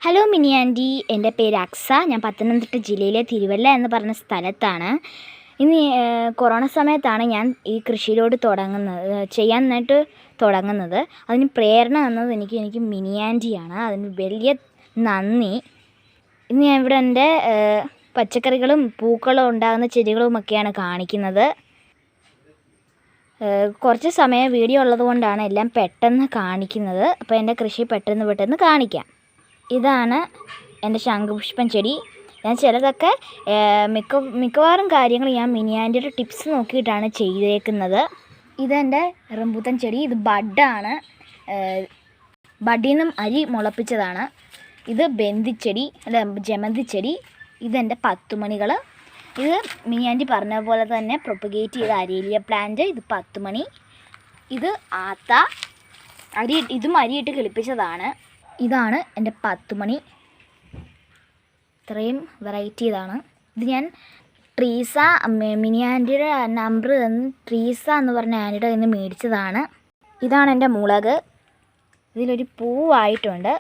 Hello mini anti, എൻ്റെ പേര് അക്സ. ഞാൻ പത്തനംതിട്ട ജില്ലയിലെ തിരുവല്ല എന്ന് പറഞ്ഞ സ്ഥലത്താണ്. ഇന്ന് കൊറോണ സമയത്താണ് ഞാൻ ഈ കൃഷിയിലോട്ട് ചെയ്യാനായിട്ട് തുടങ്ങുന്നത്. അതിന് പ്രേരണ തന്നത് എനിക്ക് മിനി ആൻറ്റിയാണ്. അതിന് വലിയ നന്ദി. ഇന്ന് ഞാൻ ഇവിടെ എൻ്റെ പച്ചക്കറികളും പൂക്കളും ഉണ്ടാകുന്ന ചെടികളുമൊക്കെയാണ് കാണിക്കുന്നത്. കുറച്ച് സമയം വീഡിയോ ഉള്ളത് കൊണ്ടാണ് എല്ലാം പെട്ടെന്ന് കാണിക്കുന്നത്. അപ്പോൾ എൻ്റെ കൃഷി പെട്ടെന്ന് കാണിക്കാം. ഇതാണ് എൻ്റെ ശംഖുപുഷ്പം ചെടി. ഞാൻ ചിലതൊക്കെ മിക്കവാറും കാര്യങ്ങൾ ഞാൻ മിനി ആൻറ്റിയുടെ ടിപ്സ് നോക്കിയിട്ടാണ് ചെയ്തേക്കുന്നത്. ഇതെൻ്റെ റംബൂട്ടാൻ ചെടി. ഇത് ബഡാണ്, ബഡിൽ നിന്നും അരി മുളപ്പിച്ചതാണ്. ഇത് ബന്ദിച്ചെടി ജമന്തിച്ചെടി. ഇതെൻ്റെ 10 മണികൾ. ഇത് മിനി ആൻറ്റി പറഞ്ഞ പോലെ തന്നെ പ്രൊപ്പഗേറ്റ് ചെയ്ത അരേലിയ പ്ലാന്റ്. ഇത് 10 മണി. ഇത് ആത്ത ഇതും അരിയിട്ട് കിളിപ്പിച്ചതാണ്. ഇതാണ് എൻ്റെ 10 മണി. ഇത്രയും വെറൈറ്റി ഇതാണ്. ഇത് ഞാൻ ട്രീസ മിനി ആൻറ്റിയുടെ നമ്പർ ട്രീസ എന്ന് പറഞ്ഞ ആൻറ്റിയുടെ കയ്യിൽ നിന്ന് മേടിച്ചതാണ്. ഇതാണ് എൻ്റെ മുളക്. ഇതിലൊരു പൂവായിട്ടുണ്ട്.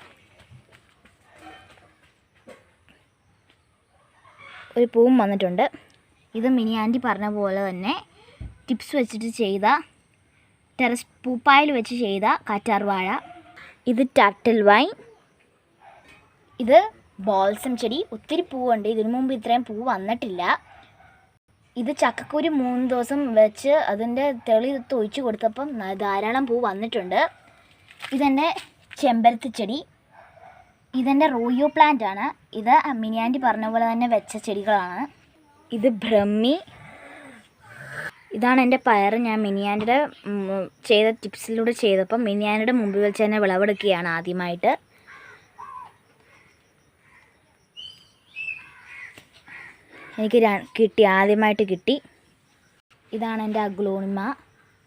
ഒരു പൂവും വന്നിട്ടുണ്ട്. ഇത് മിനി ആൻറ്റി പറഞ്ഞ പോലെ തന്നെ ടിപ്സ് വെച്ചിട്ട് ചെയ്ത ടെറസ് പൂപ്പായിൽ വെച്ച് ചെയ്ത കാറ്റാർവാഴ. ഇത് ടർട്ടിൽ വൈൻ. ഇത് ബോൾസം ചെടി. ഒത്തിരി പൂവുണ്ട്. ഇതിനു മുമ്പ് ഇത്രയും പൂ വന്നിട്ടില്ല. ഇത് ചക്കക്കുരു 3 ദിവസം വെച്ച് അതിൻ്റെ തെളി തൊഴിച്ച് കൊടുത്തപ്പം ധാരാളം പൂ വന്നിട്ടുണ്ട്. ഇതെൻ്റെ ചെമ്പരത്തി ചെടി. ഇതെൻ്റെ റോയോ പ്ലാന്റ് ആണ്. ഇത് മിനി ആൻറ്റി പറഞ്ഞ പോലെ തന്നെ വെച്ച ചെടികളാണ്. ഇത് ബ്രഹ്മി. ഇതാണ് എൻ്റെ പയർ. ഞാൻ മിനി ആൻറ്റിയുടെ ചെയ്ത ടിപ്സിലൂടെ ചെയ്തപ്പം മിനി ആൻറ്റിയുടെ മുമ്പിൽ വെച്ച് തന്നെ വിളവെടുക്കുകയാണ് ആദ്യമായിട്ട്. എനിക്ക് ആദ്യമായിട്ട് കിട്ടി. ഇതാണ് എൻ്റെ അഗ്ലോണിമ.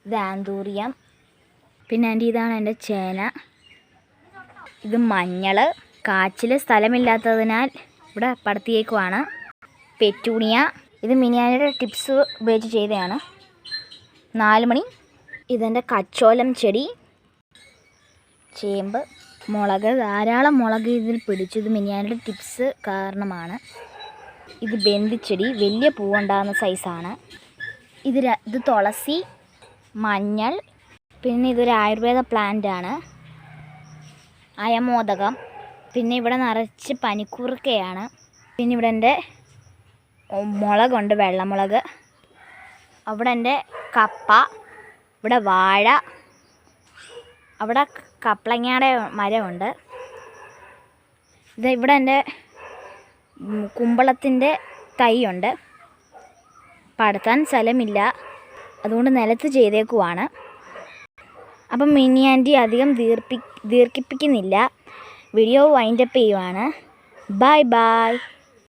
ഇത് ആന്തൂറിയം. പിന്നെ ആൻറ്റി ഇതാണ് എൻ്റെ ചേന. ഇത് മഞ്ഞൾ. കാച്ചിൽ സ്ഥലമില്ലാത്തതിനാൽ ഇവിടെ പടത്തിയേക്കുവാണ്. പെറ്റൂണിയ. ഇത് മിനി ആൻറ്റിയുടെ ടിപ്സ് ഉപയോഗിച്ച് ചെയ്തതാണ്. 4 മണി. ഇതെൻ്റെ കച്ചോലം ചെടി. ചേമ്പ്, മുളക്. ധാരാളം മുളക് ഇതിൽ പിടിച്ചു. ഇത് മിനി ആൻറ്റിയുടെ ടിപ്സ് കാരണമാണ്. ഇത് ബന്ദിച്ചെടി. വലിയ പൂവുണ്ടാകുന്ന സൈസാണ്. ഇത് തുളസി, മഞ്ഞൾ. പിന്നെ ഇതൊരു ആയുർവേദ പ്ലാന്റ് ആണ്. അയമോദകം. പിന്നെ ഇവിടെ നിറച്ച് പനിക്കൂർക്കയാണ്. പിന്നെ ഇവിടെ എൻ്റെ മുളകുണ്ട്, വെള്ളമുളക്. അവിടെ എൻ്റെ കപ്പ. ഇവിടെ വാഴ. അവിടെ കപ്ലങ്ങയുടെ മരമുണ്ട്. ഇവിടെ എൻ്റെ കുമ്പളത്തിൻ്റെ തൈയുണ്ട്. പടത്താൻ സ്ഥലമില്ല, അതുകൊണ്ട് നിലത്ത് ചെയ്തേക്കുവാണ്. അപ്പം മിനി ആൻറ്റി അധികം ദീർഘിപ്പിക്കുന്നില്ല. വീഡിയോ വൈൻഡപ്പ് ചെയ്യുവാണ്. ബൈ.